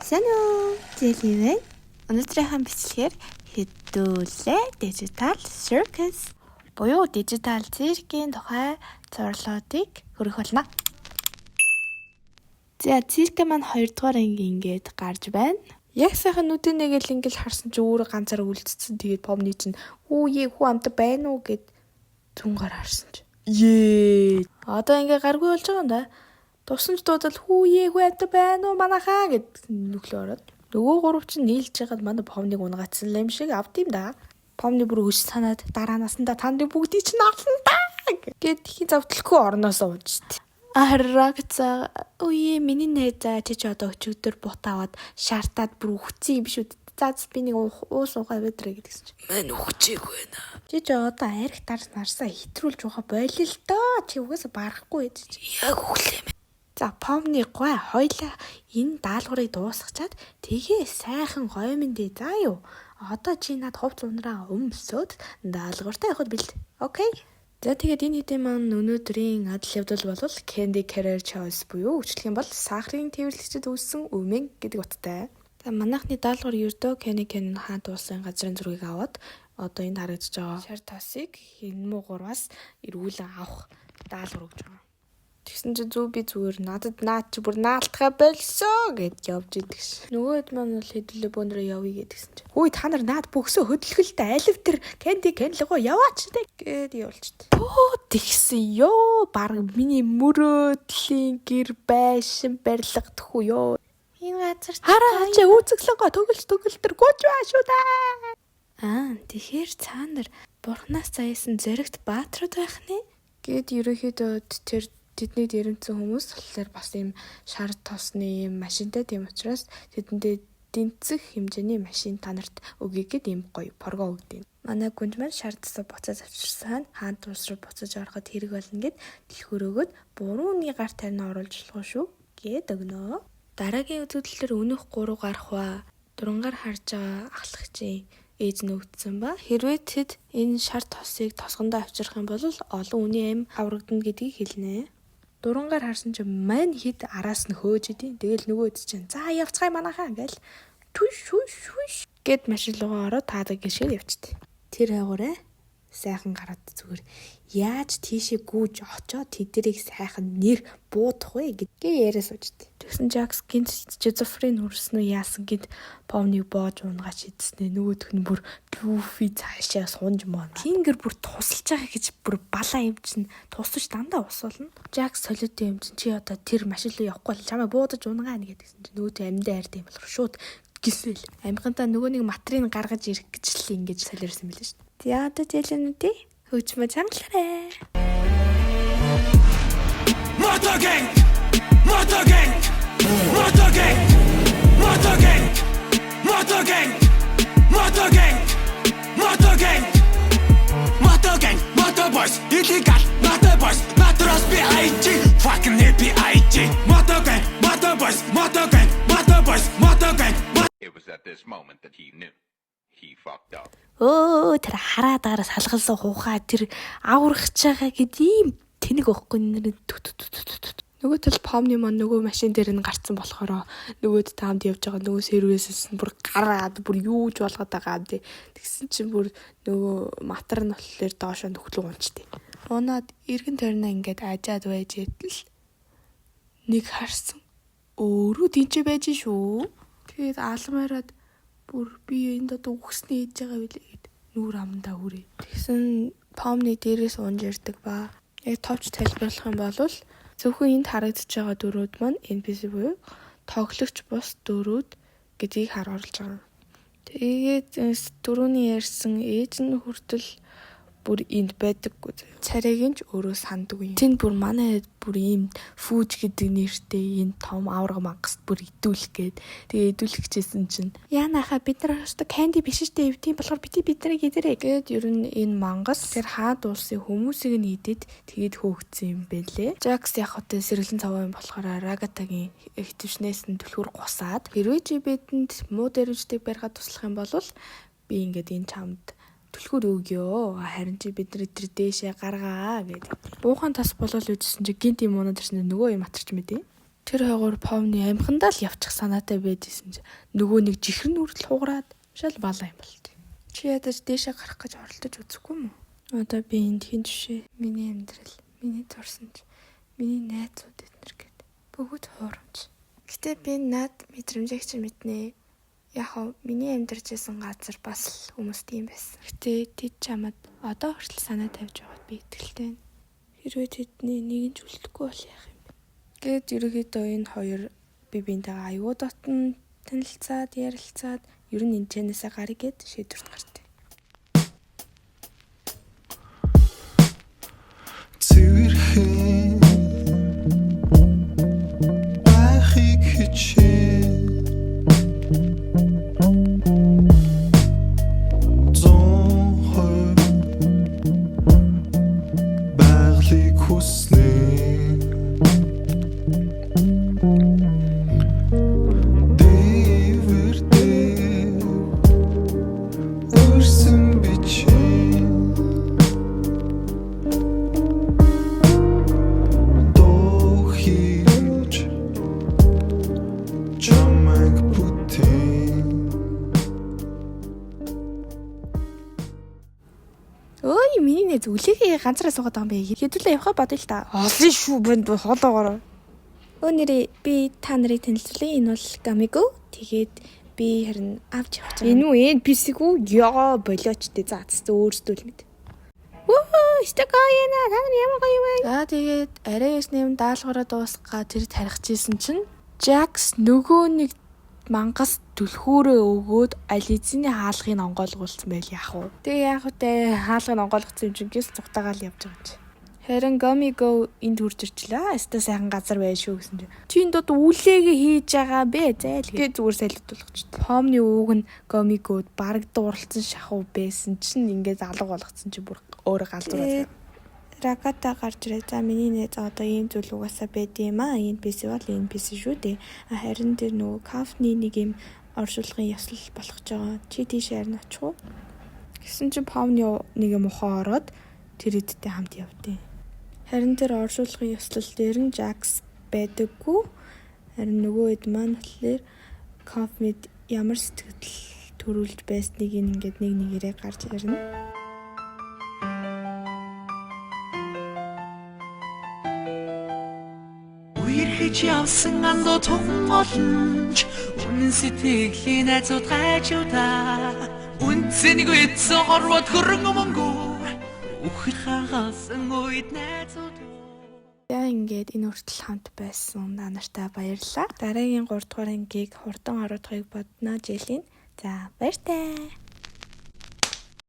Сайн уу? Зэливэн. Өнөөдрийнхээ бичлэгээр хэдүүлээ Digital Circus буюу дижитал циркийн тухай зурлуудыг хөрөх болно. За цирк маань 2 дугаар анги ингээд гарч байна. Яг сайхан нүдэн нэгэл ингээл харсан чи өөрөө ганцаараа үлдсэн. Тэгээд помны чинь хүүе хүү амт байна уу гэд зүнгаар харсан чи. Ее. Одоо ингээ гаргүй болж байгаа юм да. Тусамж дуудал хүүе хүү амт байна уу манайхаа гэд нүглөө ороод. Нөгөө гурав чинь нийлж байгаад манай помныг унгацсан юм шиг авд юм да. Помны бүр өш санаад дараа насандаа та нарын бүгдийг чинь авсан да гэд хий завтлахгүй орноос уужт. Аррагцаа үе миний найзаа чи одоо өчигдөр бут аваад шаартаад бүр үхсэн юм шүү. За би нэг уус уугаа өдрөө гэдгсэн чи. Мэн үхчихээг байна. Чи одоо арх тарс нарсаа хэтрүүлж байгаа бойл л доо. Чи угаасаа барахгүй гэж. Яг үхлээ. За помны гой хойлоо энэ даалгаврыг дуусгачаад тэгээ сайхан гоймон дээ заа юу. Одоо чи над хувц унраа өмсөд даалгавартай явахд бил. Окей. За тэгээд энэ хэдийн маань өнөөдрийн адал явдал бол Candy Career Choice буюу үгчлэх юм бол сахарын тээвэрлэгчэд үүссэн өмэн гэдэг утгатай. За манайхны даалгавар ердөө Candy Cane хаант уусан газрын зургийг аваад одоо энэ харагдаж байгаа шар тасыг хинмүү 3-аас эргүүлэн авах даалгавар өгч байгаа. Тэгсэн чи зүг би зүгээр надад наад чи бүр наалтахаа болсоо гэд явж идэг ш. Нөгөөд маань бол хэдүүлээ бөөнрөө явъя гэдгсэн чи. Хөөе та нар наад бөхсөө хөдөлгөлтэй алив тэр Candy Cane-лгоо яваач гэд явуулчихд. Оо тэгсэн ёо баг миний мөрөөдлийн гэр байшин барилгадах уу ёо. Энэ газар хараа чи үүсгэлэнгоо төгөл төр гүйж баа шүү да. Тэгэхээр цаа нар бурхнаас заяасан зоригт баатрууд байх нэ гэд ерөөхдөө тэр тэдний дэрэмцэн хүмүүс болохоор бас ийм шар тосны ийм машинтай тийм учраас тэдэндээ дэнцэх хэмжээний машин та нарт өгье гэд ийм гоё порго өгдөг. Манай гүнж маань шар тосоо буцаж авчирсан хаант уус руу буцаж ороход хэрэг болно гэд дэлгүүрөөгөөд бурууны гар тарина оруулж болох шүү гэд өгнөө. Дараагийн үзэгдэлээр өнөх 3 гарах ба 4 гар харж байгаа ахлагчийн ээж нөвдсөн ба хэрвээ тэд энэ шар тосыг тосгондоо авчрах юм бол олон үний амь аврагдана гэдгийг хэлнэ. 4 гар харсан чинь мань хэд араас нь хөөж идэв. Тэгэл нөгөөд чинь за явцгаая манайхаа гэл түш гэд машин руугаа ороод таадаг гişгэл явчихдээ. Тэр хайгуураа сайхан гараад зүгээр яаж тийшээ гүйж очоод тэдэрийг сайхан нэр буудах вэ гэдгээ яриа суужтэй. Тэгсэн Жакс гинт Жозефрийн хүрсэн үү яасан гэд помныг боож унгаач идснэ. Нөгөөх нь бүр Люфи цаашаа сунж маа. Тингэр бүр тусалж байгаа гэж бүр балаа юм чинь тусаж дандаа усуулна. Жакс солиод юм чинь чи одоо тэр машин руу явахгүй л чамайг буудаж унгаана гэдгсэн чинь нөгөө амьдаа хайртай юм болохоор шууд гисэл. Амгантаа нөгөө нэг матрийг гаргаж ирэх гэж л ингэж солиорсон байлээ шүү. За одоо зэлэнүүдээ хөөчмө чангалаарай. Motogang! Motogang! Motogang! Motogang! Motogang! Motogang! Motogang! Motogang! Motoboys! Illegal! Motoboys! Motoros B.I.G. Fucking B.I.G. Motogang! Motoboys! Motogang! Motoboys! Motogang! It was at this moment that he knew. He fucked up. Тэр хараа даараа салгалсан хуухаа тэр аврагч байгаа гэд ийм тэнэг өгөхгүй нэр нөгөө тал помны маань нөгөө машин дээр нь гарцсан болохоор нөгөөд таамд явж байгаа нөгөө сервисээс нь бүр гараад бүр юуж болгоод байгаа юм тий. Тэгсэн чинь бүр нөгөө матар нь болохоор доошоо нөхлөө унчтээ. Унаад эргэн тойрноо ингээд ажаад байж идэл нэг харсан өөрөө тэнцээ байж шүү. Тэгээд алмаараад бүр би энд одоо үхснээ хийж байгаа билээ гэд нүүр амандаа хүрээ. Тэгсэн помны дээрээс унж ирдэг ба яг товч тайлбарлах юм бол зөвхөн энд харагдаж байгаа дөрүүд маань NPC буюу тоглогч бус дөрүүд гэдгийг харуулж байгаа. Тэгээд дөрөвний ярьсан ээж нь хүртэл бүр энд байдаггүй. Царайг нь ч өөрөө сандгүй. Тэнд бүр манай бүр ийм фүүж гэдэг нэртэй энэ том авраг мангас бүр идүүлэх гээд тэгээ идүүлэгчээсэн чинь яанахаа бид нар өстө candy биш штэ эвтийн болохоор бид нарыг идэрэй гээд ер нь энэ мангас тэр хаад улсын хүмүүсийг нь идэд тэгээд хөөгдсөн юм бэлээ. Жакс яг хөтэ сэргэлэн цаваа юм болохоор Рагатагийн ихтвшнээс нь түлхүүр гусаад хэрвээ чи бидэнд муу дэрвждэг барихад туслах юм бол би ингээд энэ чамд түлхүүр өгөө. Харин чи бид нар тэр дээшээ гаргаа гэдэг. Буухан тас болол үжсэн чи гинт юм унаад ирсэн нөгөө юм атарч мэдээ. Тэр хойгоор Помны амхандаа л явчих санаатай байдсэн чи нөгөө нэг жихэр нь хүртэл хугараад шал балаа юм болт. Чи ядаж дээшээ гарах гэж оролдож үзэхгүй юм уу? Одоо би энд хин жишээ, миний амьдрал, миний турсанч, миний найзууд эднэр гэд бүгд хуурамч. Гэтэ би над мэдрэмжийг чи мэднэ. Яг хоо миний амьдарч байсан газар бас л хүмүүс тийм байсан. Гэтэ тэд чамд одоо хүртэл санаа тавьж байгаад би итгэлтэй. Хэрвээ тэдний нэг нь ч үлдэхгүй бол яах юм? Гэт ерөөдөө энэ хоёр би биентэйгээ аюу дотн танилцаад ярилцаад ер нь энэ чэнээсээ гарыг гэд шийдвэрт гартай. Цэвэрхэн байхыг хичээн зон байгалыг хүснэ. Ой, миний нэ зүлээгээ ганцаараа суугаад байгаа юм бэ. Хэдүүлээ явахаа бодъё л та. Олон шүү банд хоолоогоор. Өнөөдөр би та нарыг танилцуулъя. Энэ бол Gamigo. Тэгээд би харин авч явах гэж байна. Энэ үү NPC гүү? Яа, болооч дээ. За өөрсдөө л мэд. Стакаяна тань ямар гоё юм. За тэгээд арай ясны юм даалгавраа дуусгаа тэр тарихжсэн чинь Jax нөгөө нэг мангас түлхүүрээ өгөөд Ализины хаалгыг онгойлгуулсан байл яах вэ? Тэгээ яах вэ? Хаалгыг онгойлгосон юм чинь гэс цугтаагаал явж байгаа юм чи. Харин Gamigo энд хурж ирчлээ. Өстө сайхан газар байш шүү гэсэн чинь. Чи энд одоо үлээгээ хийж байгаа бэ? Зайл гээ зүгээр сайлтуулах ч. Помны ууг нь Gamigod бараг дууралцсан шахуу байсан чинь ингээд алга болгоцсон чи бүр өөрөө галзуураад. Раката гарч ирээ. За миний нэ одоо ийм зүйл угаасаа байд юм аа. Энэ PC бол энэ PC шүү дээ. Харин тэр нөгөө кафны нэг юм оршуулгын ёслол болох ч байгаа. Чи тийш харин очих уу? Гэсэн чи Помны нэг юм ухаа ороод тэр эдтэй хамт явдیں۔ Харин тэр оршуулгын ёслол дээр нь Jax байдаггүй. Харин нөгөө эд маань болохоор Coffee ямар сэтгэл төрүүлж байсныг ингээд нэг нэгээрээ гарч ирнэ. Үерхэж явсан андуу тун олонч үнэн сэтгэлийн найзууд гайчуудаа үнцэнийг үтсэн хорвот хөрөнгө мөнгө үхэл хагасан үед найзууд. За ингээд энэ хүртэл хамт байсан та нартай баярлалаа. Дараагийн 3 дугаар ангийг хурдан оруулахыг бодно жилийн. За баяртай.